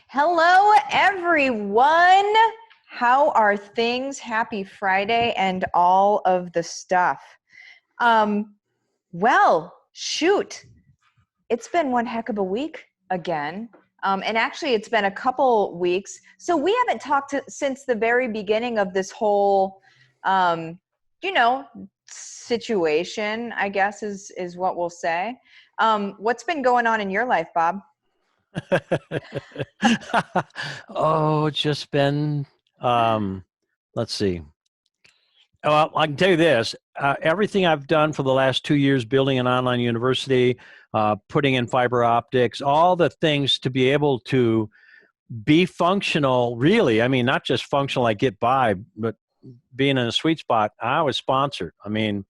Hello, everyone. How are things? Happy Friday and all of the stuff. Well, shoot. It's been one heck of a week again. And actually, it's been a couple weeks. So we haven't talked since the very beginning of this whole, you know, situation, I guess is what we'll say. What's been going on in your life, Bob? Oh, it's just been, let's see. Well, I can tell you this, everything I've done for the last 2 years, building an online university, putting in fiber optics, all the things to be able to be functional, really. I mean, not just functional, like get by, but being in a sweet spot. I was sponsored. I mean,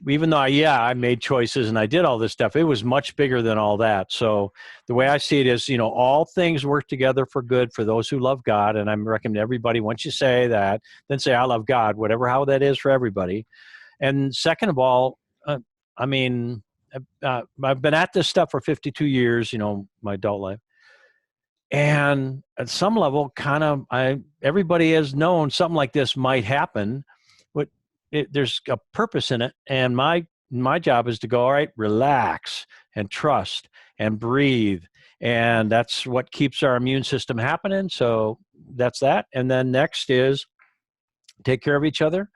even though I made choices and I did all this stuff, it was much bigger than all that. So the way I see it is, all things work together for good for those who love God. And I'm recommending everybody, once you say that, then say, I love God, whatever, how that is for everybody. And second of all, I mean, I've been at this stuff for 52 years, my adult life. And at some level, everybody has known something like this might happen. There's a purpose in it, and my job is to go, all right, relax and trust and breathe, and that's what keeps our immune system happening. So that's that. And then next is take care of each other,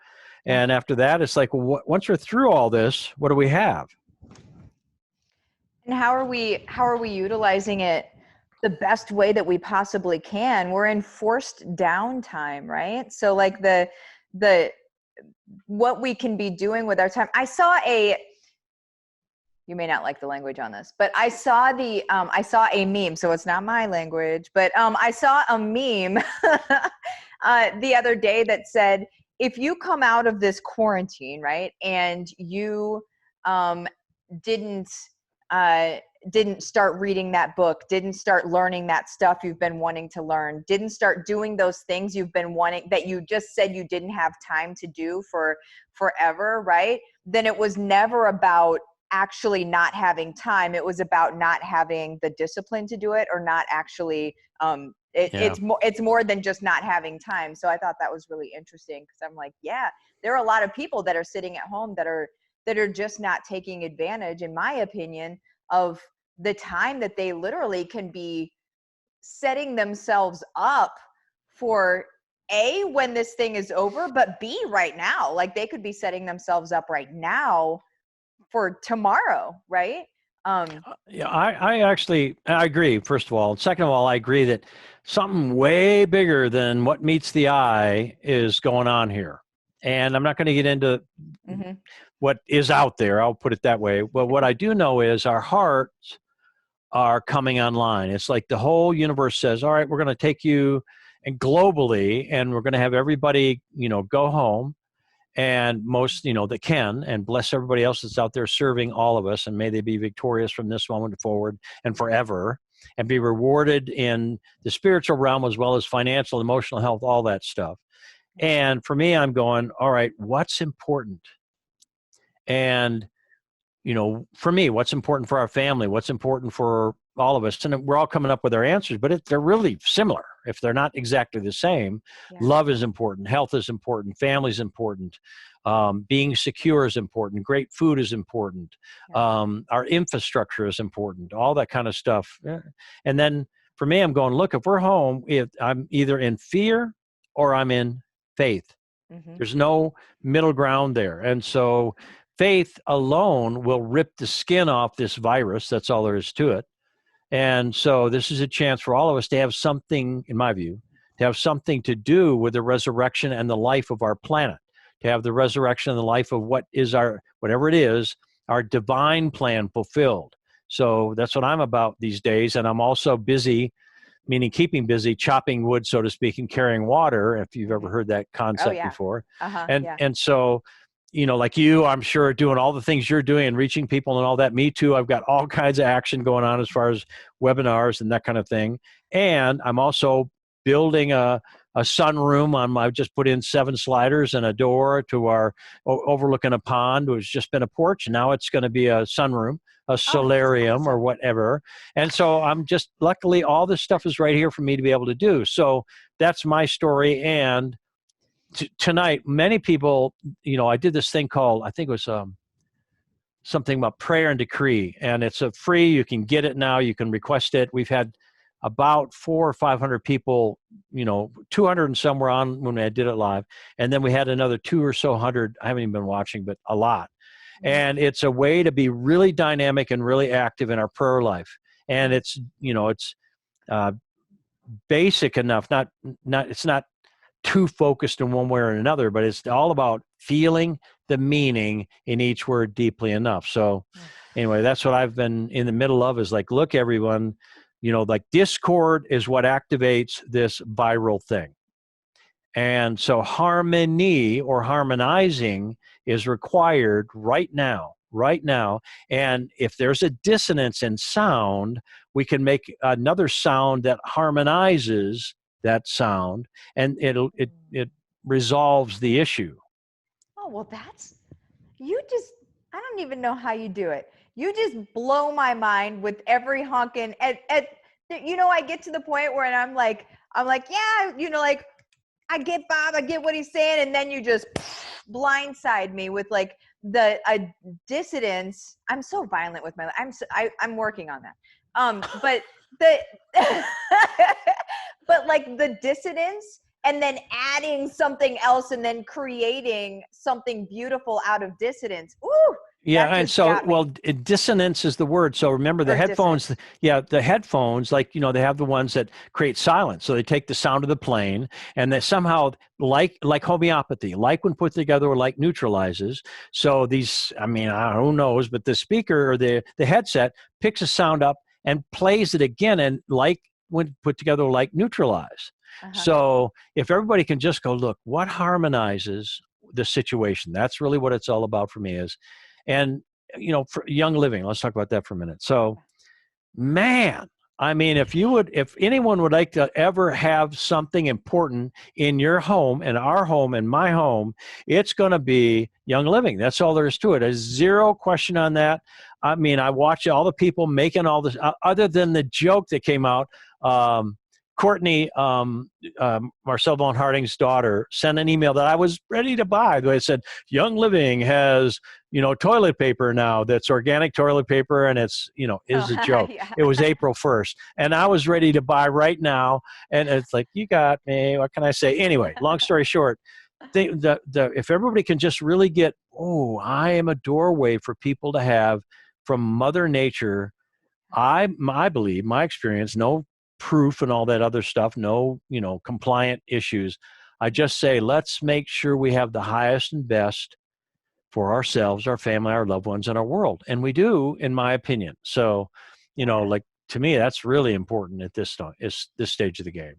and after that it's like, well, once we're through all this, what do we have? And how are we utilizing it the best way that we possibly can? We're in forced downtime, right? So like the what we can be doing with our time. You may not like the language on this, but I saw a meme, so it's not my language, but I saw a meme the other day that said, if you come out of this quarantine, right, and you didn't start reading that book, didn't start learning that stuff you've been wanting to learn, didn't start doing those things you've been wanting, that you just said you didn't have time to do for forever, right? Then it was never about actually not having time. It was about not having the discipline to do it, or not actually, it's more than just not having time. So I thought that was really interesting, because I'm like, yeah, there are a lot of people that are sitting at home that are just not taking advantage, in my opinion, of the time that they literally can be setting themselves up for A, when this thing is over, but B, right now. Like, they could be setting themselves up right now for tomorrow, right? I agree, first of all. Second of all, I agree that something way bigger than what meets the eye is going on here. And I'm not going to get into what is out there. I'll put it that way. But what I do know is our hearts are coming online. It's like the whole universe says, all right, we're going to take you and globally, and we're going to have everybody, go home, and most, that can, and bless everybody else that's out there serving all of us. And may they be victorious from this moment forward and forever, and be rewarded in the spiritual realm as well as financial, emotional health, all that stuff. And for me, I'm going, all right, what's important? And, for me, what's important for our family, what's important for all of us. And we're all coming up with our answers, but they're really similar. If they're not exactly the same, love is important, health is important, family is important, being secure is important, great food is important, our infrastructure is important, all that kind of stuff. And then for me, I'm going, look, if we're home, if I'm either in fear or I'm in faith. There's no middle ground there. And so faith alone will rip the skin off this virus. That's all there is to it. And so this is a chance for all of us to have something, in my view, to have something to do with the resurrection and the life of our planet, to have the resurrection and the life of what is whatever it is, our divine plan fulfilled. So that's what I'm about these days. And I'm also busy, meaning keeping busy, chopping wood, so to speak, and carrying water, if you've ever heard that concept before. And so, like you, I'm sure, doing all the things you're doing and reaching people and all that. Me too. I've got all kinds of action going on as far as webinars and that kind of thing. And I'm also building a sunroom. I've just put in 7 sliders and a door to our overlooking a pond, which has just been a porch. And now it's going to be a sunroom, a solarium or whatever. And so I'm just, luckily, all this stuff is right here for me to be able to do. So that's my story. And tonight, many people, I did this thing called, I think it was something about prayer and decree. And it's a free, you can get it now, you can request it. We've had about 400 or 500 people, 200 and some were on when I did it live. And then we had another 200 or so, I haven't even been watching, but a lot. And it's a way to be really dynamic and really active in our prayer life. And it's basic enough, it's not too focused in one way or another, but it's all about feeling the meaning in each word deeply enough. So anyway, that's what I've been in the middle of, is like, look, everyone, like discord is what activates this viral thing. And so harmony or harmonizing is required right now. And if there's a dissonance in sound, we can make another sound that harmonizes that sound, and it resolves the issue. Oh, well, I don't even know how you do it. You just blow my mind with every honkin', I get to the point where I'm like, yeah, like, I get Bob, I get what he's saying. And then you just blindside me with like a dissonance. I'm so violent with my, I'm working on that. But but like the dissonance, and then adding something else, and then creating something beautiful out of dissonance. Ooh. Yeah, and so, dissonance is the word. So remember the headphones, the headphones, like, they have the ones that create silence. So they take the sound of the plane, and they somehow, like homeopathy, like when put together, like neutralizes. So these, who knows, but the speaker or the headset picks a sound up and plays it again, and like when put together, like neutralize. So if everybody can just go, look, what harmonizes the situation? That's really what it's all about for me is. And, for Young Living, let's talk about that for a minute. So, man, if anyone would like to ever have something important in your home, in our home, in my home, it's going to be Young Living. That's all there is to it. There's zero question on that. I watch all the people making all this, other than the joke that came out. Courtney, Marcel von Harding's daughter, sent an email that I was ready to buy. They said, Young Living has, toilet paper now that's organic toilet paper, and it's, is a joke. Yeah. It was April 1st, and I was ready to buy right now. And it's like, you got me. What can I say? Anyway, long story short, if everybody can just really get, I am a doorway for people to have from Mother Nature. I believe, my experience, no proof and all that other stuff, no, compliant issues. I just say, let's make sure we have the highest and best for ourselves, our family, our loved ones, and our world. And we do, in my opinion. So, like, to me, that's really important at this stage of the game.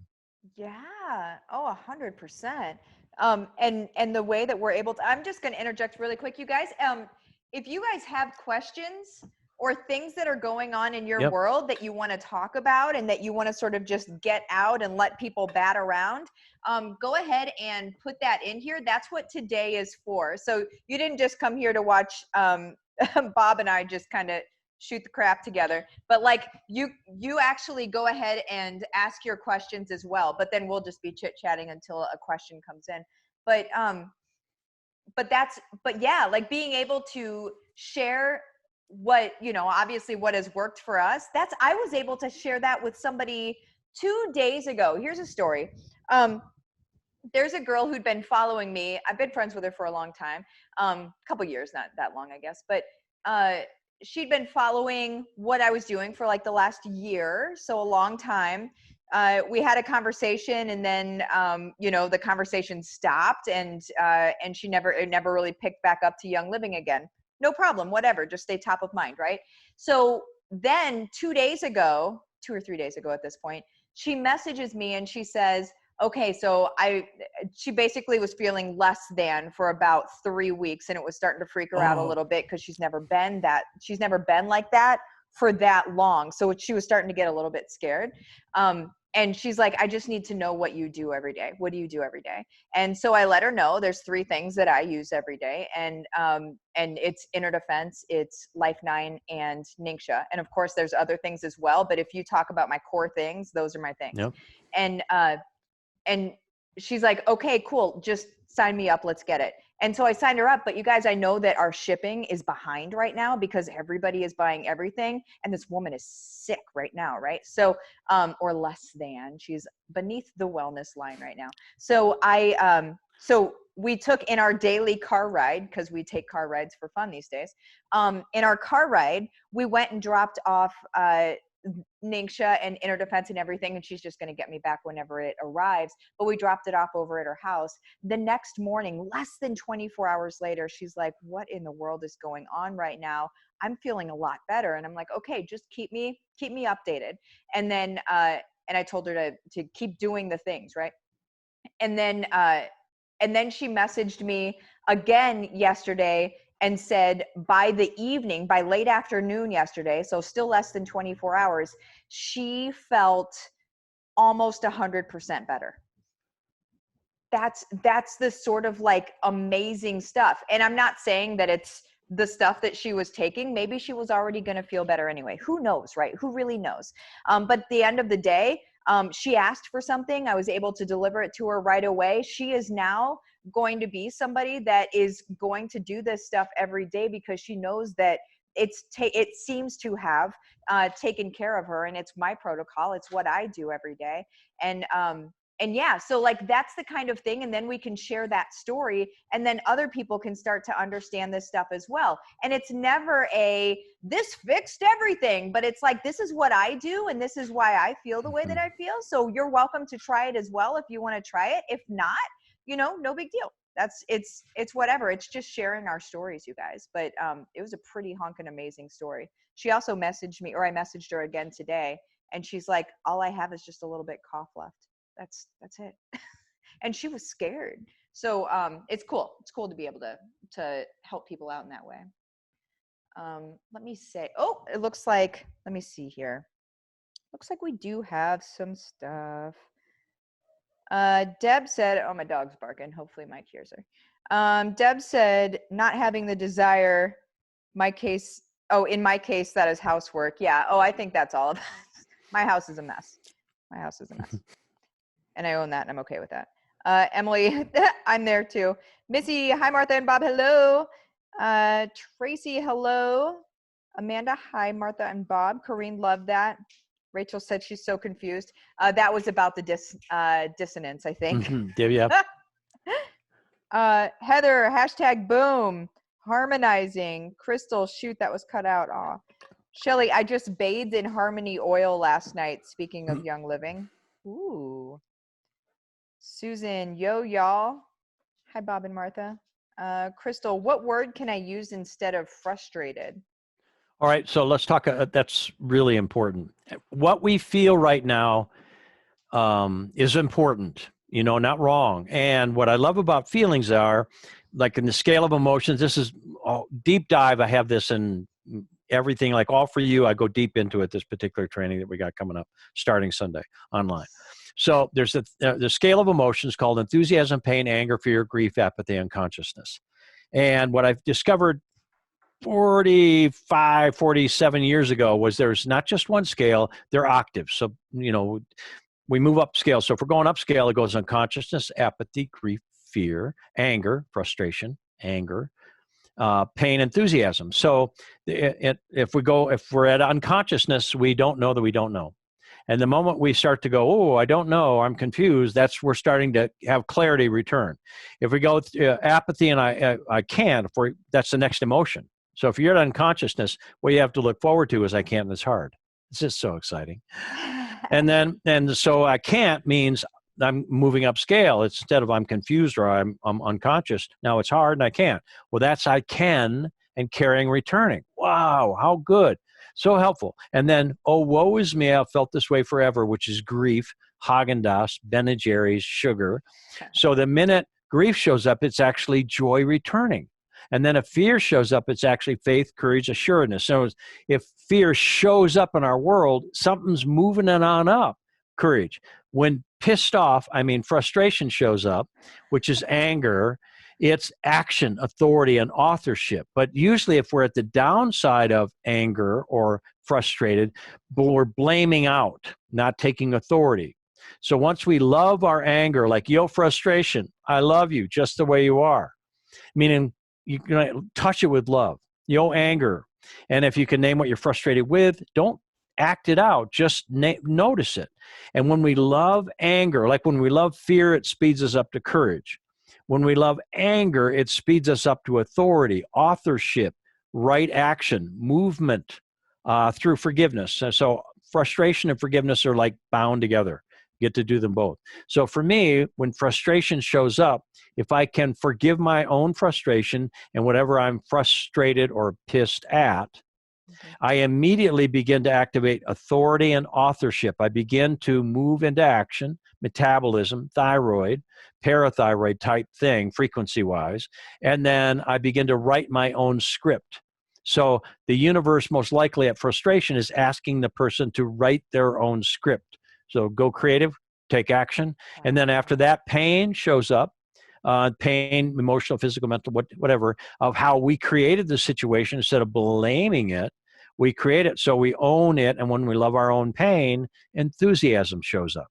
Yeah. Oh, 100%. And the way that we're able to, I'm just going to interject really quick, you guys. If you guys have questions or things that are going on in your world that you want to talk about and that you want to sort of just get out and let people bat around, go ahead and put that in here. That's what today is for. So you didn't just come here to watch Bob and I just kind of shoot the crap together, but like you actually go ahead and ask your questions as well, but then we'll just be chit-chatting until a question comes in. But yeah, like being able to share what, obviously what has worked for us. I was able to share that with somebody 2 days ago. Here's a story. There's a girl who'd been following me. I've been friends with her for a long time, a couple years, not that long, I guess, but she'd been following what I was doing for like the last year, so a long time. We had a conversation, and then the conversation stopped, and it never really picked back up to Young Living again. No problem, whatever, just stay top of mind, right? So then 2 days ago, 2 or 3 days ago at this point, she messages me and she says, okay, so she basically was feeling less than for about 3 weeks, and it was starting to freak her out a little bit because she's never been like that for that long. So she was starting to get a little bit scared. and she's like, I just need to know what you do every day. What do you do every day? And so I let her know there's 3 things that I use every day. And it's Inner Defense, it's Life 9, and Ningxia. And of course there's other things as well. But if you talk about my core things, those are my things. Yep. And she's like, okay, cool. Just sign me up. Let's get it. And so I signed her up, but you guys, I know that our shipping is behind right now because everybody is buying everything. And this woman is sick right now. Right. So, or less than, she's beneath the wellness line right now. So so we took in our daily car ride, cause we take car rides for fun these days. In our car ride, we went and dropped off, Ningxia and Inner Defense and everything, and she's just going to get me back whenever it arrives. But we dropped it off over at her house. The next morning, less than 24 hours later, she's like, what in the world is going on right now? I'm feeling a lot better. And I'm like, okay, just keep me updated. And then I told her to keep doing the things, right? And then she messaged me again yesterday and said by late afternoon yesterday, so still less than 24 hours, she felt almost 100% better. That's the sort of like amazing stuff. And I'm not saying that it's the stuff that she was taking. Maybe she was already going to feel better anyway. Who knows, right? Who really knows? But at the end of the day, she asked for something. I was able to deliver it to her right away. She is now going to be somebody that is going to do this stuff every day because she knows that it seems to have taken care of her, and it's my protocol. It's what I do every day. And yeah, so like that's the kind of thing. And then we can share that story, and then other people can start to understand this stuff as well. And it's never this fixed everything, but it's like, this is what I do. And this is why I feel the way that I feel. So you're welcome to try it as well if you want to try it. If not, no big deal. It's whatever. It's just sharing our stories, you guys. But it was a pretty honkin' amazing story. She also messaged me, or I messaged her again today, and she's like, all I have is just a little bit cough left. That's it. And she was scared. So it's cool. It's cool to be able to help people out in that way. Let me say, it looks like, let me see here. Looks like we do have some stuff. Deb said, my dog's barking. Hopefully Mike hears her. Deb said, not having the desire, in my case, that is housework. Yeah. I think that's all of it. My house is a mess. And I own that, and I'm okay with that. Emily, I'm there too. Missy, hi, Martha and Bob. Hello. Tracy, hello. Amanda, hi, Martha and Bob. Corrine, loved that. Rachel said she's so confused. That was about the dissonance, I think. Yeah. Heather, hashtag boom. Harmonizing. Crystal, shoot, that was cut out. Aw. Shelly, I just bathed in Harmony oil last night. Speaking of Young Living. Ooh. Susan, yo, y'all. Hi, Bob and Martha. Crystal, what word can I use instead of frustrated? All right, so let's talk. That's really important. What we feel right now is important, not wrong. And what I love about feelings are, like in the scale of emotions, this is deep dive. I have this in everything, like All For You. I go deep into it, this particular training that we got coming up starting Sunday online. So there's the scale of emotions called enthusiasm, pain, anger, fear, grief, apathy, and consciousness. And what I've discovered 47 years ago was there's not just one scale, they're octaves. So, we move up scale. So if we're going up scale, it goes unconsciousness, apathy, grief, fear, anger, frustration, anger, pain, enthusiasm. So if we're at unconsciousness, we don't know that we don't know. And the moment we start to go, I don't know, I'm confused, we're starting to have clarity return. If we go apathy and I can't, that's the next emotion. So if you're at unconsciousness, what you have to look forward to is I can't, and it's hard. It's just so exciting. And so I can't means I'm moving up scale. It's instead of I'm confused or I'm unconscious, now it's hard and I can't. Well, that's I can and caring returning. Wow, how good. So helpful. And then, woe is me, I've felt this way forever, which is grief, Haagen-Dazs, Ben & Jerry's, sugar. So the minute grief shows up, it's actually joy returning. And then if fear shows up, it's actually faith, courage, assuredness. So if fear shows up in our world, something's moving it on up. courage. When pissed off, I mean, frustration shows up, which is anger. It's action, authority, and authorship. But usually if we're at the downside of anger or frustrated, we're blaming out, not taking authority. So once we love our anger, like, yo, frustration, I love you just the way you are, meaning you can touch it with love. Yo, anger. And if you can name what you're frustrated with, don't act it out, just notice it. And when we love anger, like when we love fear, it speeds us up to courage. When we love anger, it speeds us up to authority, authorship, right action, movement through forgiveness. So frustration and forgiveness are like bound together. You get to do them both. So for me, when frustration shows up, if I can forgive my own frustration and whatever I'm frustrated or pissed at, I immediately begin to activate authority and authorship. I begin to move into action, metabolism, thyroid, parathyroid type thing, frequency-wise, and then I begin to write my own script. So the universe, most likely at frustration, is asking the person to write their own script. So go creative, take action, and then after that, pain shows up. Pain, emotional, physical, mental, whatever, of how we created the situation. Instead of blaming it, we create it, so we own it. And when we love our own pain, enthusiasm shows up,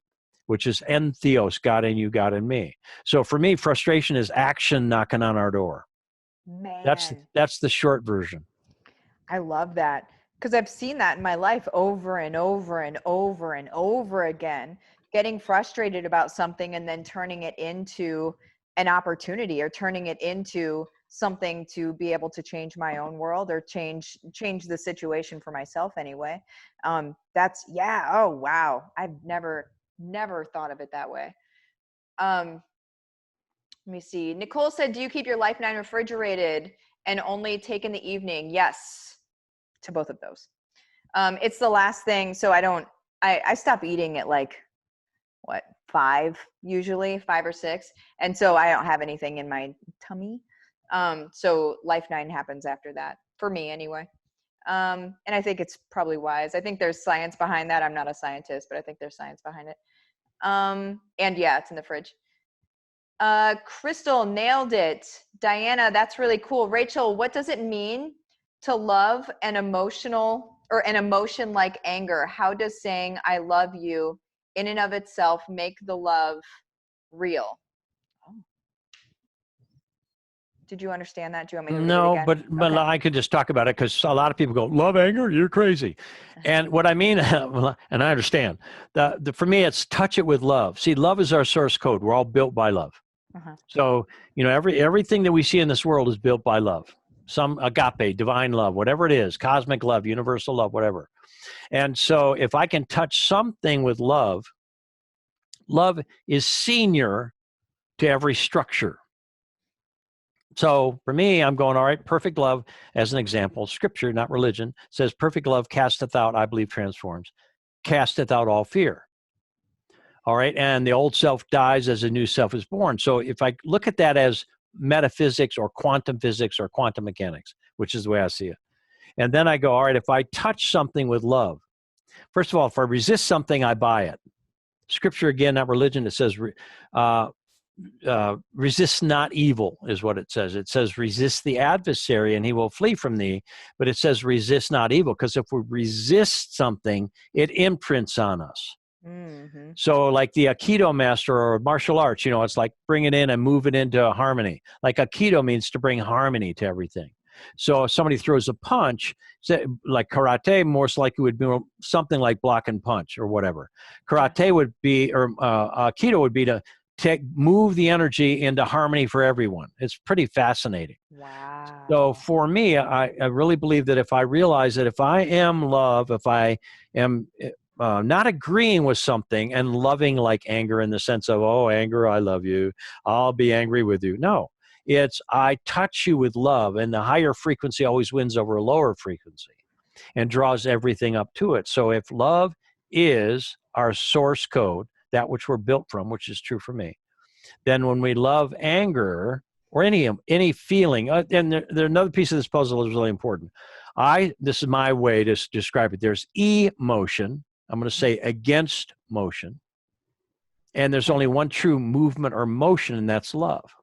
which is entheos, God in you, God in me. So for me, frustration is action knocking on our door. Man, that's the short version. I love that, because I've seen that in my life over and over and over and over again, getting frustrated about something and then turning it into an opportunity, or turning it into something to be able to change my own world, or change the situation for myself anyway. That's, yeah. Oh, wow. I've never thought of it that way. Let me see. Nicole said, do you keep your Life 9 refrigerated and only take in the evening? Yes, to both of those. It's the last thing. So I stop eating at like, 5 usually, 5 or 6. And so I don't have anything in my tummy. So Life 9 happens after that, for me anyway. And I think it's probably wise. I think there's science behind that. I'm not a scientist, but I think there's science behind it. And yeah, it's in the fridge. Crystal nailed it. Diana, that's really cool. Rachel, what does it mean to love an emotion like anger? How does saying I love you in and of itself make the love real? Oh. Did you understand that? Do you want me to read it again? But okay. I could just talk about it, because a lot of people go, love anger, you're crazy. And what I mean, and I understand, for me, it's touch it with love. See, love is our source code. We're all built by love. So, everything that we see in this world is built by love. Some agape, divine love, whatever it is, cosmic love, universal love, whatever. And so if I can touch something with love, love is senior to every structure. So for me, I'm going, all right, perfect love, as an example, scripture, not religion, says perfect love casteth out, I believe transforms, casteth out all fear. All right, and the old self dies as a new self is born. So if I look at that as metaphysics or quantum physics or quantum mechanics, which is the way I see it, and then I go, all right, if I touch something with love, first of all, if I resist something, I buy it. Scripture, again, not religion, it says, resist not evil is what it says. It says resist the adversary and he will flee from thee, but it says resist not evil, because if we resist something, it imprints on us. Mm-hmm. So like the Aikido master or martial arts, it's like bring it in and move it into harmony. Like Aikido means to bring harmony to everything. So if somebody throws a punch, like karate, most likely would be something like block and punch or whatever. Karate would be, or Aikido would be to move the energy into harmony for everyone. It's pretty fascinating. Wow. So for me, I really believe that if I realize that if I am love, if I am not agreeing with something and loving like anger in the sense of, oh, anger, I love you, I'll be angry with you. No, it's I touch you with love, and the higher frequency always wins over a lower frequency and draws everything up to it. So if love is our source code, that which we're built from, which is true for me, then when we love anger or any feeling, and there's another piece of this puzzle is really important. This is my way to describe it. There's emotion. I'm going to say against motion. And there's only one true movement or motion, and that's love.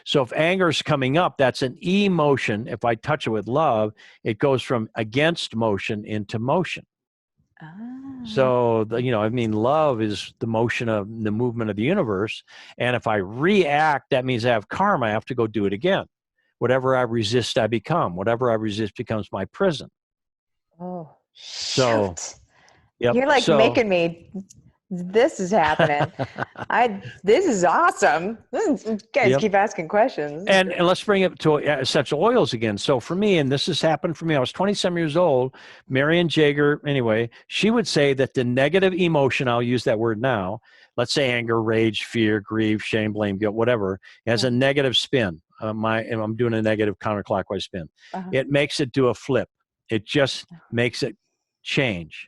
So if anger is coming up, that's an emotion. If I touch it with love, it goes from against motion into motion. So, love is the motion of the movement of the universe. And if I react, that means I have karma. I have to go do it again. Whatever I resist, I become. Whatever I resist becomes my prison. Oh, So, shoot. yep. You're like making me, this is happening. This is awesome. You guys keep asking questions. And let's bring it to essential oils again. So for me, and this has happened for me, I was 27 years old, Marian Jager, anyway, she would say that the negative emotion, I'll use that word now, let's say anger, rage, fear, grief, shame, blame, guilt, whatever, has a negative spin. And I'm doing a negative counterclockwise spin. It makes it do a flip. It just makes it change.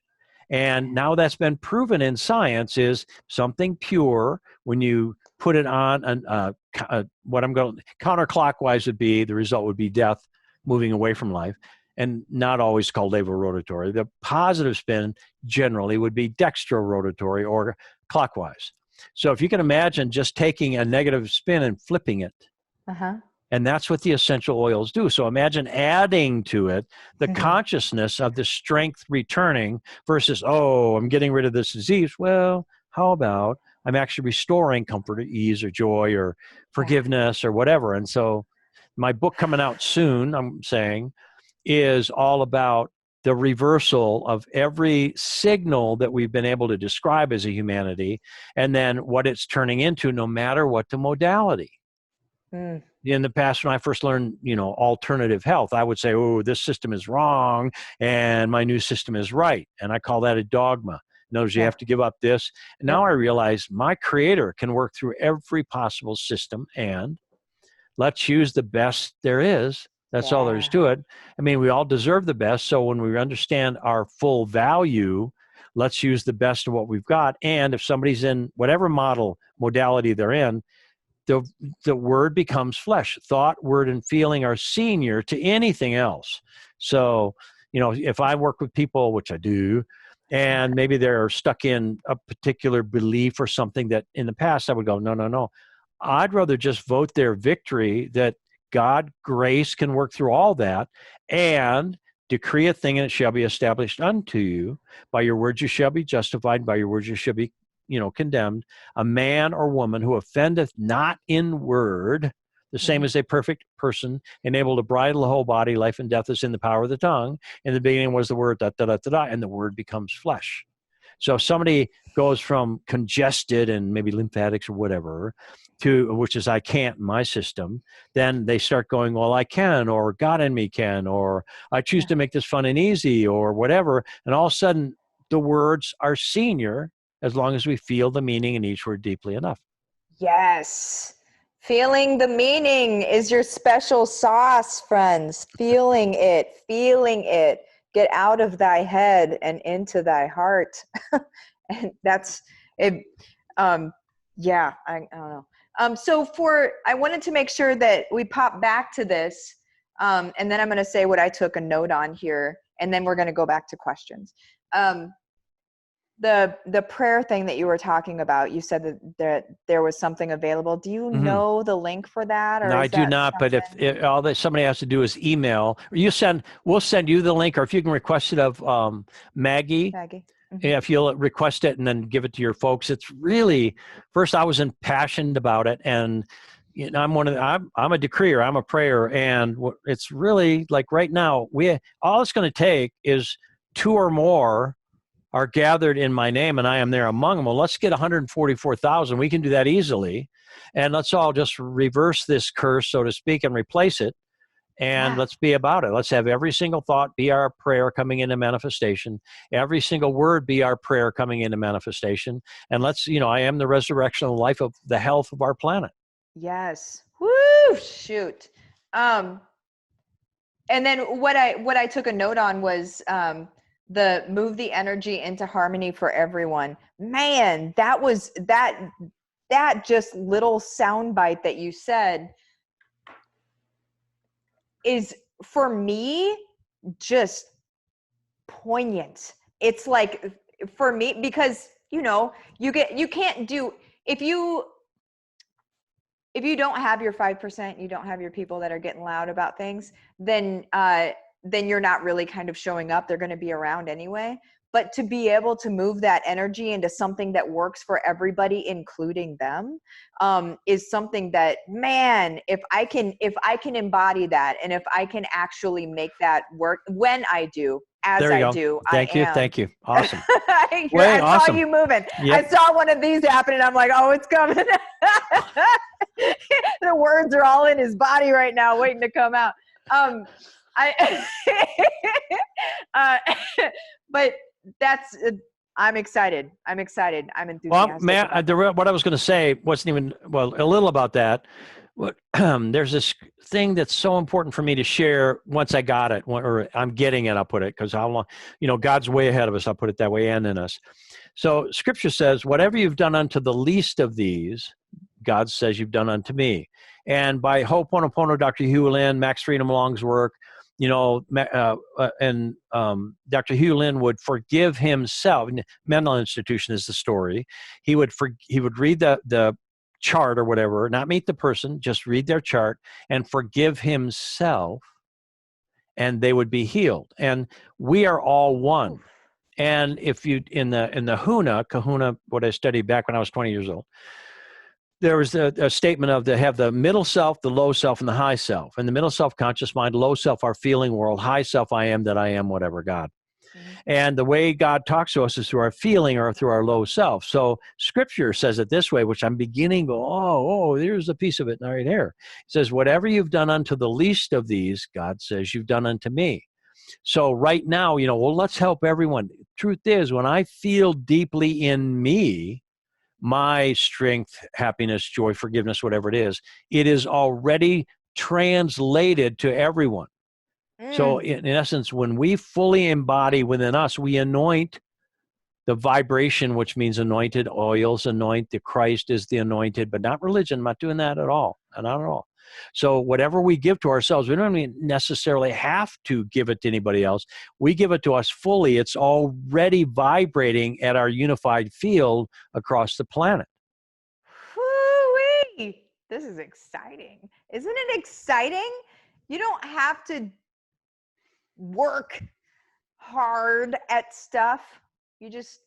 And now that's been proven in science is something pure when you put it on what I'm going counterclockwise would be, the result would be death, moving away from life, and not always called avorotatory. The positive spin generally would be dextrorotatory or clockwise. So if you can imagine just taking a negative spin and flipping it, and that's what the essential oils do. So imagine adding to it the consciousness of the strength returning versus, oh, I'm getting rid of this disease. Well, how about I'm actually restoring comfort or ease or joy or forgiveness or whatever. And so my book coming out soon, I'm saying, is all about the reversal of every signal that we've been able to describe as a humanity, and then what it's turning into no matter what the modality. In the past, when I first learned, alternative health, I would say, oh, this system is wrong and my new system is right. And I call that a dogma. In other words, you have to give up this. And now I realize my creator can work through every possible system, and let's use the best there is. That's all there is to it. I mean, we all deserve the best. So when we understand our full value, let's use the best of what we've got. And if somebody's in whatever modality they're in, the word becomes flesh. Thought, word, and feeling are senior to anything else. So, if I work with people, which I do, and maybe they're stuck in a particular belief or something that in the past I would go, no. I'd rather just vote their victory that God, grace can work through all that and decree a thing and it shall be established unto you. By your words you shall be justified. By your words you shall be condemned. A man or woman who offendeth not in word, the same as a perfect person, and able to bridle the whole body. Life and death is in the power of the tongue. In the beginning was the word, and the word becomes flesh. So if somebody goes from congested and maybe lymphatics or whatever to, which is I can't in my system, then they start going, well, I can, or God in me can, or I choose to make this fun and easy, or whatever. And all of a sudden the words are senior as long as we feel the meaning in each word deeply enough. Yes. Feeling the meaning is your special sauce, friends. Feeling it. Get out of thy head and into thy heart. And that's it. I don't know. I wanted to make sure that we pop back to this. And then I'm going to say what I took a note on here, and then we're going to go back to questions. The prayer thing that you were talking about, you said that there was something available. Do you know the link for that? Or no, I do not. But if all that somebody has to do is email, or we'll send you the link, or if you can request it of Maggie. If you'll request it and then give it to your folks. It's really, first I was impassioned about it, and I'm I'm a decreer, I'm a prayer, and it's really like right now all it's going to take is 2 or more are gathered in my name and I am there among them. Well, let's get 144,000. We can do that easily. And let's all just reverse this curse, so to speak, and replace it. And let's be about it. Let's have every single thought be our prayer coming into manifestation. Every single word be our prayer coming into manifestation. And let's, I am the resurrection of life of the health of our planet. Yes. Woo, shoot. And then what I took a note on was, the move the energy into harmony for everyone. Man, that was that just little soundbite that you said is for me just poignant. It's like for me, because you know, you can't do, if you don't have your 5%, you don't have your people that are getting loud about things, then you're not really kind of showing up. They're going to be around anyway. But to be able to move that energy into something that works for everybody, including them, is something that, man, if I can embody that, and if I can actually make that work when I do, as There you I go. do, Thank I you. am. Thank you. Awesome. I Awesome. saw you moving. Yep. I saw one of these happen, and I'm like, oh, it's coming. The words are all in his body right now, waiting to come out. But that's, I'm excited. I'm enthusiastic. Well, Matt, what I was going to say wasn't even, well, a little about that. There's this thing that's so important for me to share once I got it, or I'm getting it, I'll put it, because how long, God's way ahead of us, I'll put it that way, and in us. So Scripture says, whatever you've done unto the least of these, God says you've done unto me. And by Ho'oponopono, Dr. Hugh Lin, Max Freedom Long's work, and Dr. Hugh Lin would forgive himself. Mental institution is the story. He would read the chart or whatever, not meet the person, just read their chart and forgive himself, and they would be healed. And we are all one. And if you in the Kahuna, what I studied back when I was 20 years old, there was a statement of they have the middle self, the low self, and the high self. And the middle self, conscious mind; low self, our feeling world; high self, I am that I am, whatever, God. Mm-hmm. And the way God talks to us is through our feeling or through our low self. So Scripture says it this way, which I'm beginning to go, oh, there's a piece of it right here. It says, whatever you've done unto the least of these, God says, you've done unto me. So right now, well, let's help everyone. Truth is, when I feel deeply in me, my strength, happiness, joy, forgiveness, whatever it is already translated to everyone. So in essence, when we fully embody within us, we anoint the vibration, which means anointed oils, anoint the Christ is the anointed, but not religion. I'm not doing that at all. Not at all. So whatever we give to ourselves, we don't necessarily have to give it to anybody else. We give it to us fully. It's already vibrating at our unified field across the planet. Woo-wee. This is exciting. Isn't it exciting? You don't have to work hard at stuff. You just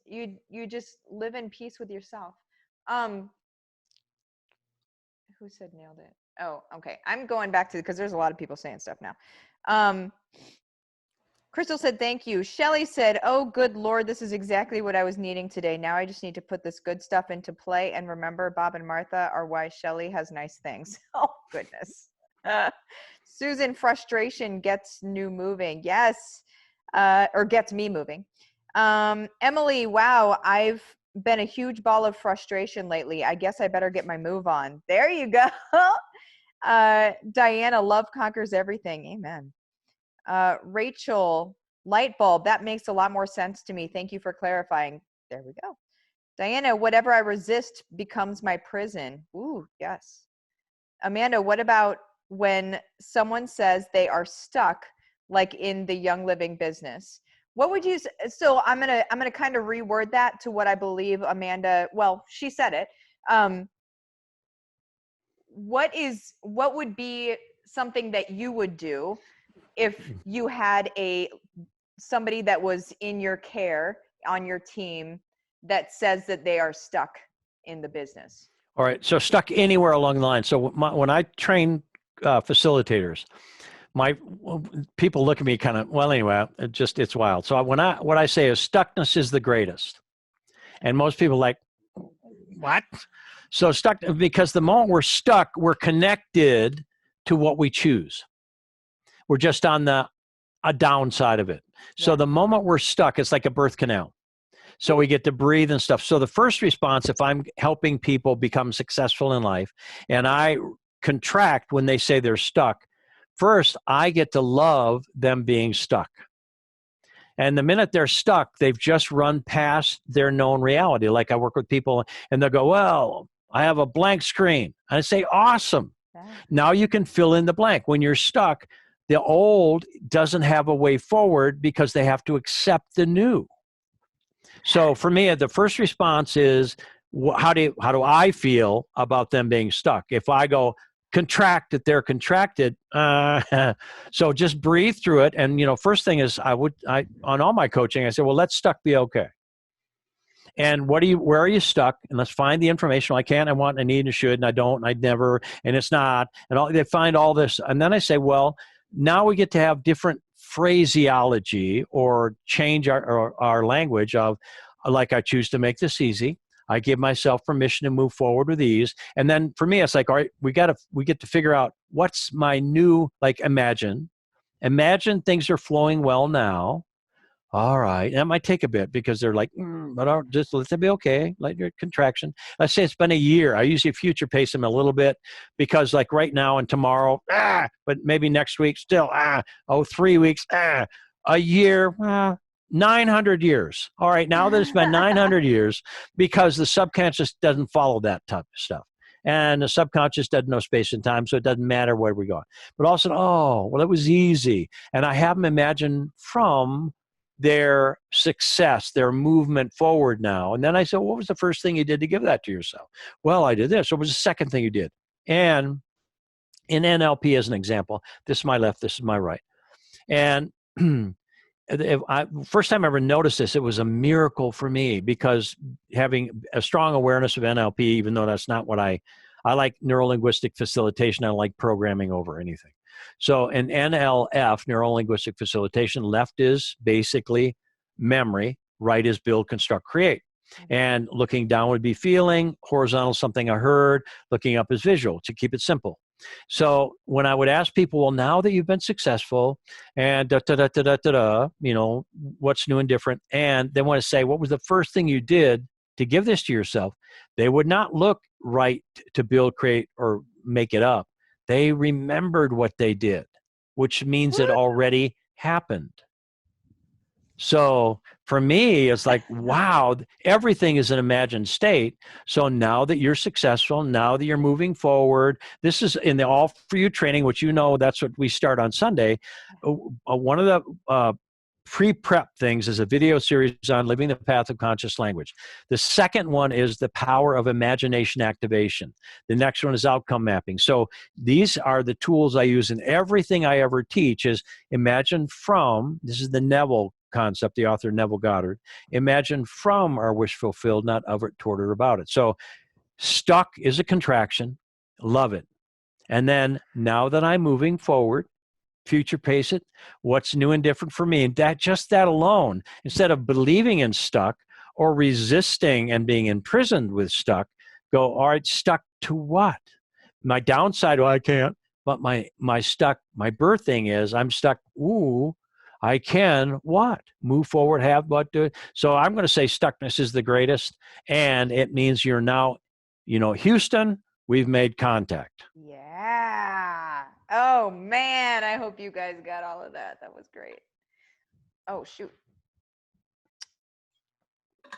live in peace with yourself. Who said nailed it? Oh, okay. I'm going back to, because there's a lot of people saying stuff now. Crystal said, thank you. Shelly said, oh, good Lord, this is exactly what I was needing today. Now I just need to put this good stuff into play and remember Bob and Martha are why Shelly has nice things. Oh, goodness. Susan, frustration gets new moving. Yes. Or gets me moving. Emily, wow, I've been a huge ball of frustration lately. I guess I better get my move on. There you go. Diana, love conquers everything. Amen. Rachel, light bulb, that makes a lot more sense to me. Thank you for clarifying. There we go. Diana, whatever I resist becomes my prison. Ooh, yes. Amanda, what about when someone says they are stuck, like in the Young Living business? What would you, so I'm gonna kind of reword that to what I believe Amanda, well, she said it. What would be something that you would do if you had somebody that was in your care on your team that says that they are stuck in the business? All right. So stuck anywhere along the line. So when I train facilitators, people look at me kind of, well, anyway, it's wild. So what I say is stuckness is the greatest. And most people are like, what? So stuck, because the moment we're stuck, we're connected to what we choose. We're just on a downside of it. So the moment we're stuck, it's like a birth canal. So we get to breathe and stuff. So the first response, if I'm helping people become successful in life and I contract when they say they're stuck, first, I get to love them being stuck. And the minute they're stuck, they've just run past their known reality. Like I work with people and they'll go, well, I have a blank screen. And I say, awesome. Now you can fill in the blank. When you're stuck, the old doesn't have a way forward because they have to accept the new. So for me, the first response is, how do I feel about them being stuck? If I go contract, that they're contracted, so just breathe through it. And first thing is, I on all my coaching, I say, well, let stuck be okay. And where are you stuck? And let's find the information. I can't, I want, I need, and should, and I don't, and I'd never, and it's not, and they find all this. And then I say, well, now we get to have different phraseology, or change our language of, like, I choose to make this easy. I give myself permission to move forward with ease. And then for me, it's like, all right, we get to figure out what's my new, like, imagine things are flowing well now. All right. That might take a bit, because they're like, but just let them be okay. Let your contraction. Let's say it's been a year. I usually future pace them a little bit, because like right now and tomorrow, but maybe next week still, 3 weeks, a year, 900 years. All right. Now that it's been 900 years, because the subconscious doesn't follow that type of stuff. And the subconscious doesn't know space and time, so it doesn't matter where we go. But also, well, it was easy. And I have them imagine from their success, their movement forward now. And then I said, what was the first thing you did to give that to yourself? Well, I did this. What was the second thing you did? And in NLP, as an example, this is my left, this is my right. And first time I ever noticed this, it was a miracle for me, because having a strong awareness of NLP, even though that's not what I like neuro-linguistic facilitation, I don't like programming over anything. So in NLF, neuro-linguistic facilitation, left is basically memory, right is build, construct, create. And looking down would be feeling, horizontal something I heard, looking up is visual, to keep it simple. So when I would ask people, well, now that you've been successful and what's new and different, and they want to say, what was the first thing you did to give this to yourself? They would not look right to build, create, or make it up. They remembered what they did, which means it already happened. So for me, it's like, wow, everything is an imagined state. So now that you're successful, now that you're moving forward, this is in the All For You training, which that's what we start on Sunday. One of the pre-prep things is a video series on living the path of conscious language. The second one is the power of imagination activation. The next one is outcome mapping. So these are the tools I use in everything I ever teach. Is imagine from, this is the Neville concept, the author Neville Goddard, imagine from our wish fulfilled, not of it, toward, or about it. So stuck is a contraction, love it. And then now that I'm moving forward, future pace it, what's new and different for me. And that alone, instead of believing in stuck or resisting and being imprisoned with stuck, go, all right, stuck to what? My downside, well, I can't, but my birth thing is I'm stuck, I can what? Move forward, have what, do it. So I'm going to say stuckness is the greatest, and it means you're now, Houston, we've made contact. Yeah. Oh, man. I hope you guys got all of that. That was great. Oh, shoot.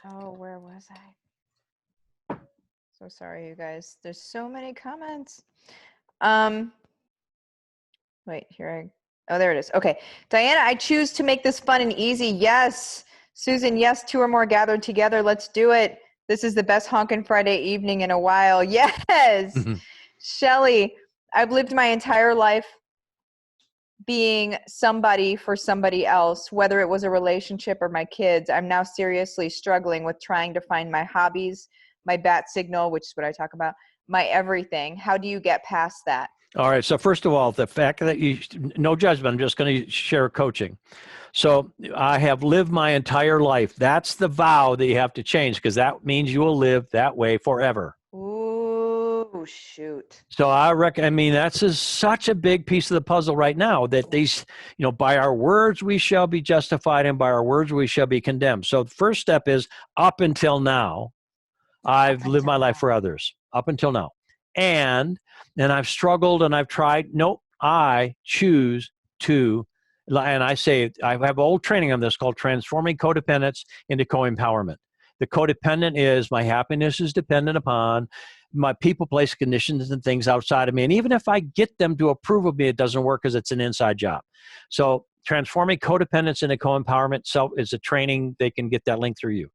Oh, where was I? So sorry, you guys. There's so many comments. Wait, oh, there it is. Okay. Diana, I choose to make this fun and easy. Yes. Susan, yes. 2 or more gathered together. Let's do it. This is the best honkin' Friday evening in a while. Yes. Shelly, I've lived my entire life being somebody for somebody else, whether it was a relationship or my kids. I'm now seriously struggling with trying to find my hobbies, my bat signal, which is what I talk about, my everything. How do you get past that? All right. So first of all, the fact that no judgment, I'm just going to share coaching. So I have lived my entire life. That's the vow that you have to change, because that means you will live that way forever. Ooh, shoot. So that's such a big piece of the puzzle right now, that these, by our words we shall be justified, and by our words we shall be condemned. So the first step is, up until now, I've lived my life for others, up until now. And I've struggled and I've tried. Nope, I choose to, and I say, I have old training on this called transforming codependence into co-empowerment. The codependent is my happiness is dependent upon my people, place, conditions, and things outside of me. And even if I get them to approve of me, it doesn't work, because it's an inside job. So Transforming codependence into co-empowerment is a training. They can get that link through you.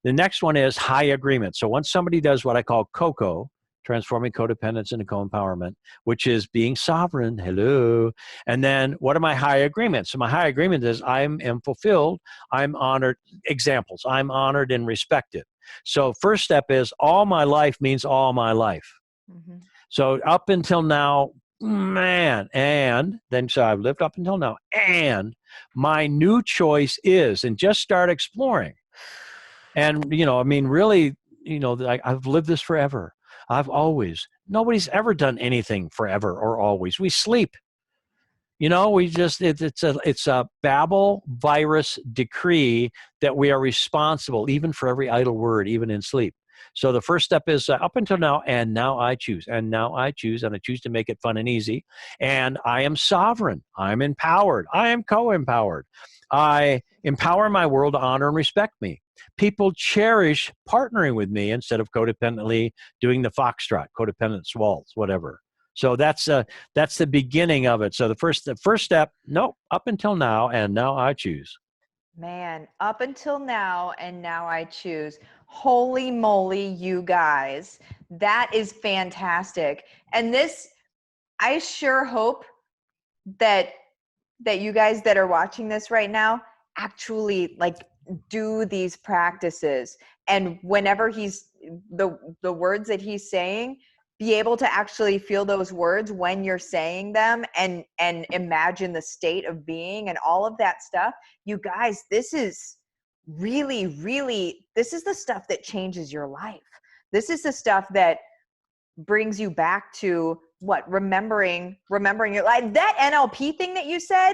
The next one is high agreement. So once somebody does what I call COCO, transforming codependence into co-empowerment, which is being sovereign. Hello. And then what are my high agreements? So my high agreement is I am fulfilled. I'm honored. Examples. I'm honored and respected. So first step is all my life means all my life. Mm-hmm. So up until now, man, and then so I've lived up until now, and my new choice is, and just start exploring. And, I mean, really, I've lived this forever. Nobody's ever done anything forever or always. We sleep. It's a Babel virus decree that we are responsible even for every idle word, even in sleep. So the first step is up until now, and now I choose, and now I choose, and I choose to make it fun and easy. And I am sovereign. I'm empowered. I am co-empowered. I empower my world to honor and respect me. People cherish partnering with me instead of codependently doing the foxtrot, codependent waltz, whatever. So that's the beginning of it. So the first step, no, up until now, and now I choose. Man, up until now, and now I choose. Holy moly, you guys. That is fantastic. And this, I sure hope that you guys that are watching this right now actually like do these practices. And whenever he's the words that he's saying, be able to actually feel those words when you're saying them, and imagine the state of being and all of that stuff. You guys, this is really, really, this is the stuff that changes your life. This is the stuff that brings you back to remembering your life. That NLP thing that you said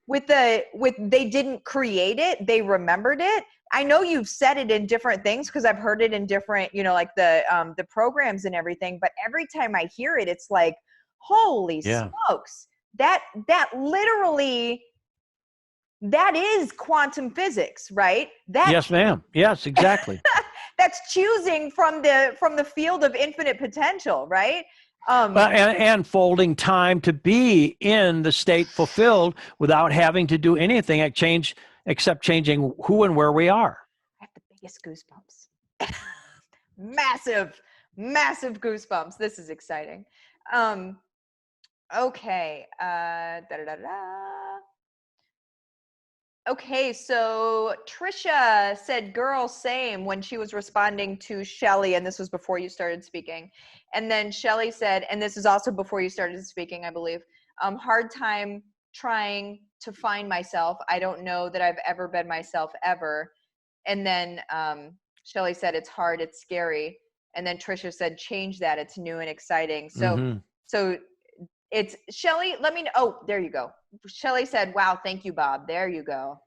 with they didn't create it, they remembered it. I know you've said it in different things because I've heard it in different, like the programs and everything, but every time I hear it, it's like, holy smokes, that literally, that is quantum physics, right? Yes, ma'am. Yes, exactly. That's choosing from the field of infinite potential, right? And folding time to be in the state fulfilled without having to do anything except changing who and where we are. I have the biggest goosebumps. massive goosebumps. This is exciting. Okay. Okay, so Trisha said girl same when she was responding to Shelly, and this was before you started speaking. And then Shelly said, and this is also before you started speaking, I believe, hard time trying to find myself. I don't know that I've ever been myself ever. And then Shelly said, it's hard, it's scary. And then Trisha said, change that, it's new and exciting. So, so it's Shelly, let me know. Oh, there you go. Shelly said, wow, thank you, Bob. There you go.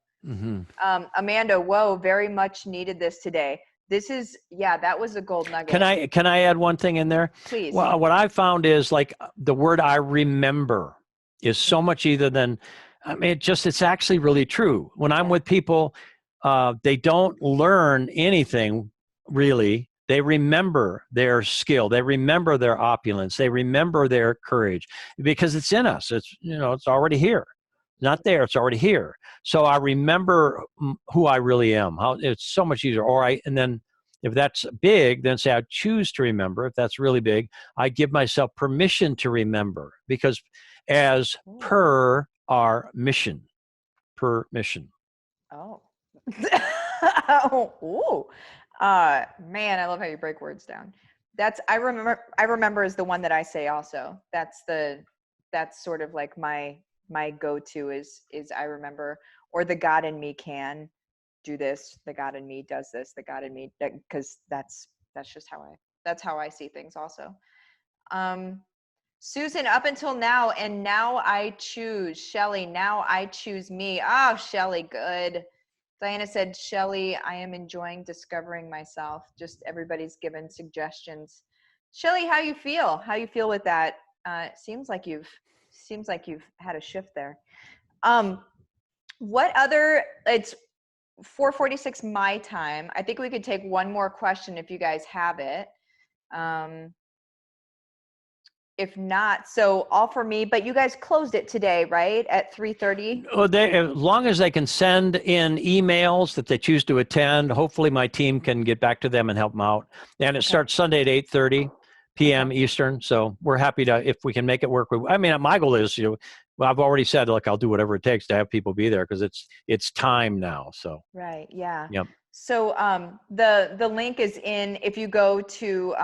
Amanda, whoa, very much needed this today. This is, that was a gold nugget. Can I add one thing in there? Please. Well, what I found is like the word I remember is so much either than, I mean, it's actually really true. When I'm with people, they don't learn anything really. They remember their skill. They remember their opulence. They remember their courage because it's in us. It's, it's already here. Not there, it's already here. So I remember who I really am. How it's so much easier. And then if that's big, then say I choose to remember. If that's really big, I give myself permission to remember because as per our mission, Oh. Ooh. Man, I love how you break words down. I remember is the one that I say also. That's sort of like my go-to is I remember, or the God in me can do this. The God in me does this. The God in me, because that's just how I see things also. Susan, up until now, and now I choose. Shelly, now I choose me. Oh, Shelly, good. Diana said, Shelly, I am enjoying discovering myself. Just everybody's given suggestions. Shelly, how you feel? How you feel with that? Seems like you've had a shift there. What other, it's 4:46 my time. I think we could take one more question if you guys have it. If not, so all for me, but you guys closed it today, right? At 3:30? Oh, as long as they can send in emails that they choose to attend, hopefully my team can get back to them and help them out. And it starts Sunday at 8:30 p.m. Eastern. So we're happy to, if we can make it work. I mean, my goal is, well, I've already said, look, I'll do whatever it takes to have people be there because it's time now. So. Right. Yeah. Yep. So the link is in, if you go to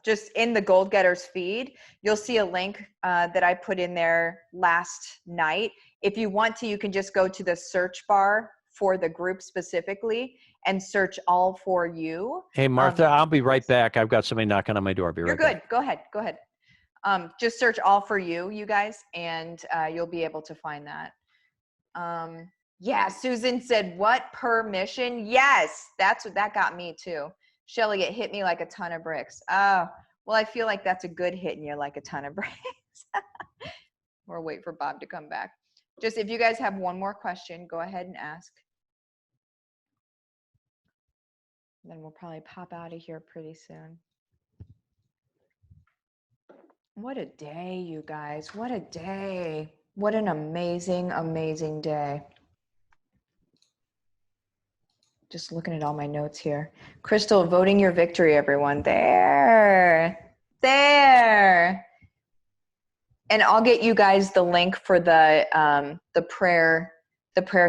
just in the Gold Getters feed, you'll see a link that I put in there last night. If you want to, you can just go to the search bar for the group specifically and search All For You. Hey, Martha, I'll be right back. I've got somebody knocking on my door. I'll be right back. You're good. Go ahead. Go ahead. Just search All For You, you guys, and you'll be able to find that. Yeah, Susan said, what, permission? Yes, that's what that got me too. Shelly, it hit me like a ton of bricks. Oh, well, I feel like that's a good hitting you like a ton of bricks. We'll wait for Bob to come back. Just if you guys have one more question, go ahead and ask. Then we'll probably pop out of here pretty soon. What a day, you guys. What a day. What an amazing, amazing day. Just looking at all my notes here. Crystal, voting your victory, everyone. There. And I'll get you guys the link for the prayer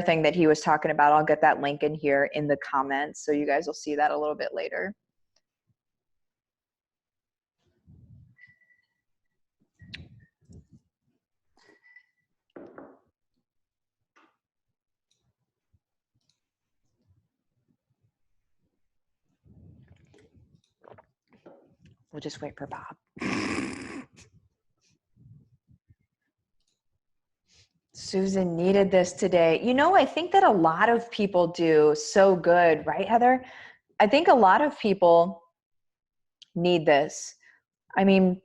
thing that he was talking about. I'll get that link in here in the comments, so you guys will see that a little bit later. We'll just wait for Bob. Susan needed this today. I think that a lot of people do so good, right, Heather? I think a lot of people need this. I mean,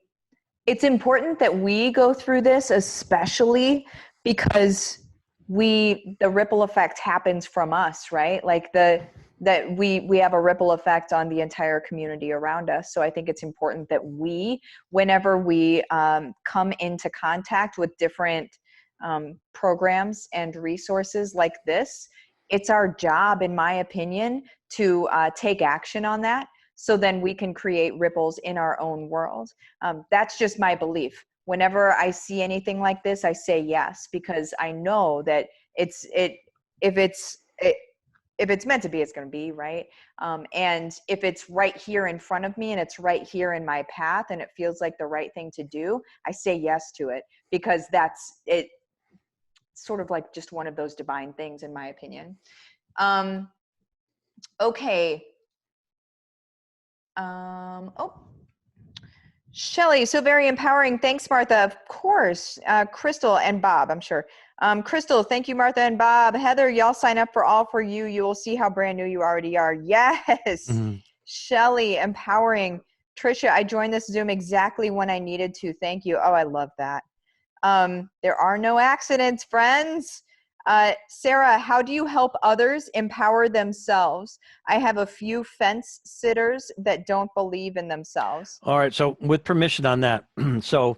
it's important that we go through this, especially because the ripple effect happens from us, right? Like that we have a ripple effect on the entire community around us. So I think it's important that whenever we come into contact with different programs and resources like this, it's our job, in my opinion, to take action on that. So then we can create ripples in our own world. That's just my belief. Whenever I see anything like this, I say yes, because I know that if it's meant to be, it's going to be, right? And if it's right here in front of me and it's right here in my path and it feels like the right thing to do, I say yes to it, because that's it. Sort of like just one of those divine things, in my opinion. Okay. Shelly, so very empowering. Thanks, Martha. Of course. Crystal and Bob, I'm sure. Crystal, thank you, Martha and Bob. Heather, y'all sign up for All For You. You will see how brand new you already are. Yes. Shelly, empowering. Trisha, I joined this Zoom exactly when I needed to. Thank you. Oh, I love that. There are no accidents, friends. Sarah, how do you help others empower themselves? I have a few fence sitters that don't believe in themselves. All right. So with permission on that. So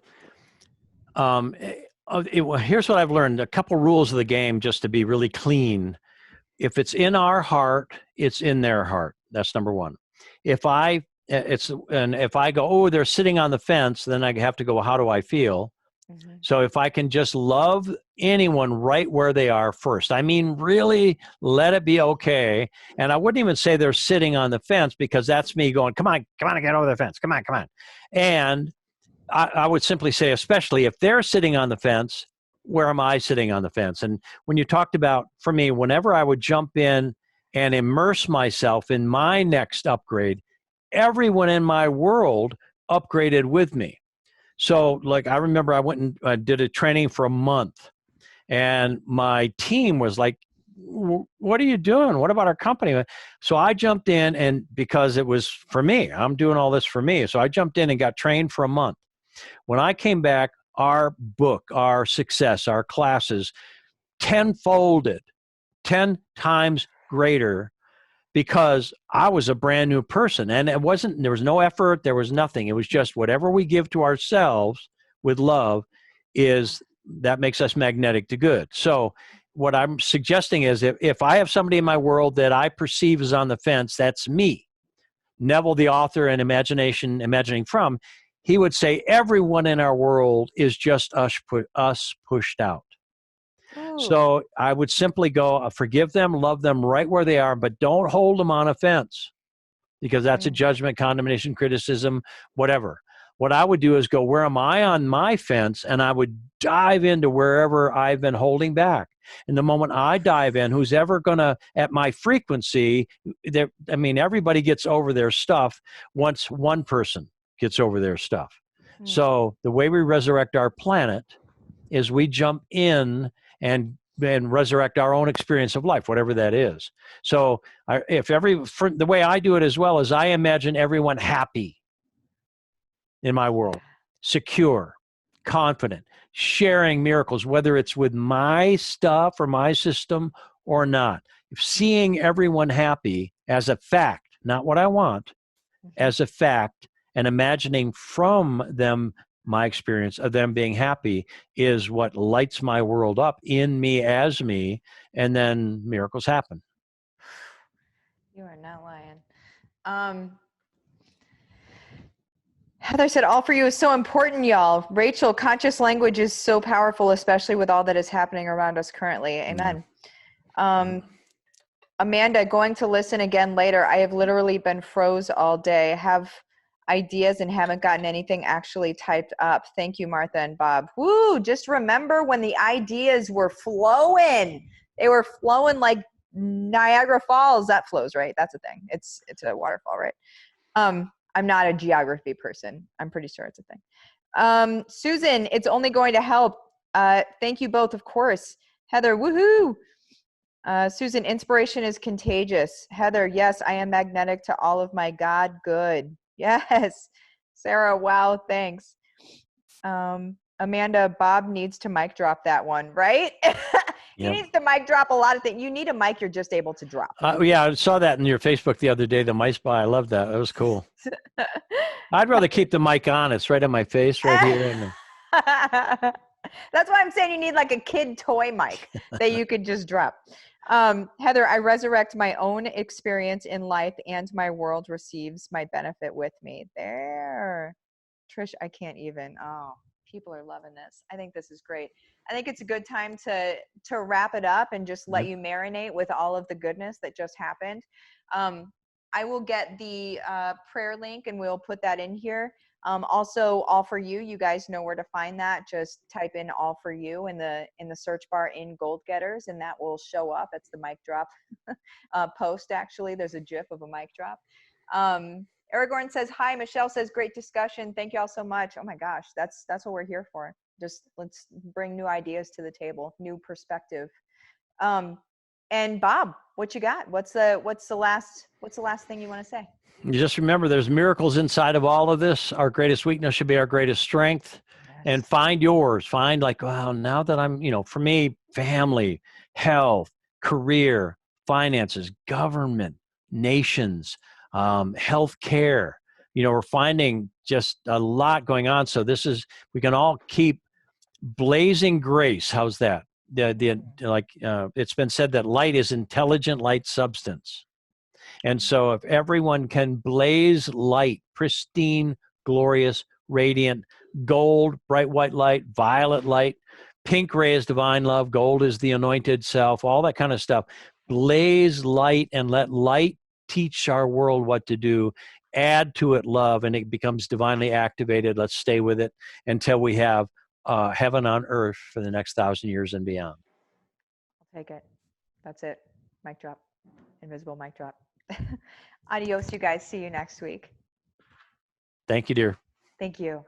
here's what I've learned. A couple rules of the game, just to be really clean. If it's in our heart, it's in their heart. That's number one. If I go, oh, they're sitting on the fence, then I have to go, how do I feel? So if I can just love anyone right where they are first, I mean, really let it be okay. And I wouldn't even say they're sitting on the fence, because that's me going, come on, get over the fence. Come on. And I would simply say, especially if they're sitting on the fence, where am I sitting on the fence? And when you talked about, for me, whenever I would jump in and immerse myself in my next upgrade, everyone in my world upgraded with me. So like, I remember I went and did a training for a month, and my team was like, what are you doing? What about our company? So I jumped in, and because it was for me, I'm doing all this for me. So I jumped in and got trained for a month. When I came back, our book, our success, our classes, 10-folded, 10 times greater, because I was a brand new person, and there was no effort, there was nothing. It was just whatever we give to ourselves, with love is that makes us magnetic to good. So what I'm suggesting is if I have somebody in my world that I perceive is on the fence, that's me. Neville, the author and imagining from, he would say everyone in our world is just us pushed out. Ooh. So I would simply go, forgive them, love them right where they are, but don't hold them on a fence, because that's a judgment, condemnation, criticism, whatever. What I would do is go, where am I on my fence? And I would dive into wherever I've been holding back. And the moment I dive in, who's ever going to, at my frequency, everybody gets over their stuff once one person gets over their stuff. So the way we resurrect our planet is we jump in and resurrect our own experience of life, whatever that is. So the way I do it as well is I imagine everyone happy in my world, secure, confident, sharing miracles, whether it's with my stuff or my system or not. Seeing everyone happy as a fact, not what I want, as a fact, and imagining from them my experience of them being happy is what lights my world up in me as me, and then miracles happen. You are not lying. Heather said, all for you is so important, y'all. Rachel, conscious language is so powerful, especially with all that is happening around us currently. Amen. Amanda, going to listen again later. I have literally been froze all day. Have ideas and haven't gotten anything actually typed up. Thank you, Martha and Bob. Woo, just remember when the ideas were flowing. They were flowing like Niagara Falls. That flows, right? That's a thing. It's a waterfall, right? I'm not a geography person. I'm pretty sure it's a thing. Susan, it's only going to help. Thank you both, of course. Heather, woohoo. Susan, inspiration is contagious. Heather, yes, I am magnetic to all of my God good. Yes. Sarah, wow, thanks. Amanda, Bob needs to mic drop that one, right? He needs to mic drop a lot of things. You need a mic you're just able to drop. Yeah, I saw that in your Facebook the other day, the mic spy. I love that. That was cool. I'd rather keep the mic on. It's right on my face right here. That's why I'm saying you need like a kid toy mic that you could just drop. Heather, I resurrect my own experience in life and my world receives my benefit with me. There. Trish, I can't even. Oh, people are loving this. I think this is great. I think it's a good time to wrap it up and just let you marinate with all of the goodness that just happened. I will get the prayer link and we'll put that in here. Also, all for you. You guys know where to find that. Just type in "all for you" in the search bar in Gold Getters, and that will show up. It's the mic drop post. Actually, there's a GIF of a mic drop. Aragorn says hi. Michelle says great discussion. Thank you all so much. Oh my gosh, that's what we're here for. Just let's bring new ideas to the table, new perspective. And Bob, what you got? What's the last thing you want to say? You just remember there's miracles inside of all of this. Our greatest weakness should be our greatest strength. Yes. And find yours. Find like, wow, now that I'm, for me, family, health, career, finances, government, nations, healthcare. We're finding just a lot going on. So we can all keep blazing grace. How's that? It's been said that light is intelligent light substance. And so if everyone can blaze light, pristine, glorious, radiant, gold, bright white light, violet light, pink ray is divine love, gold is the anointed self, all that kind of stuff. Blaze light and let light teach our world what to do. Add to it love and it becomes divinely activated. Let's stay with it until we have heaven on earth for the next 1,000 years and beyond. I'll take it. That's it. Mic drop. Invisible mic drop. Adios, you guys. See you next week. Thank you, dear. Thank you.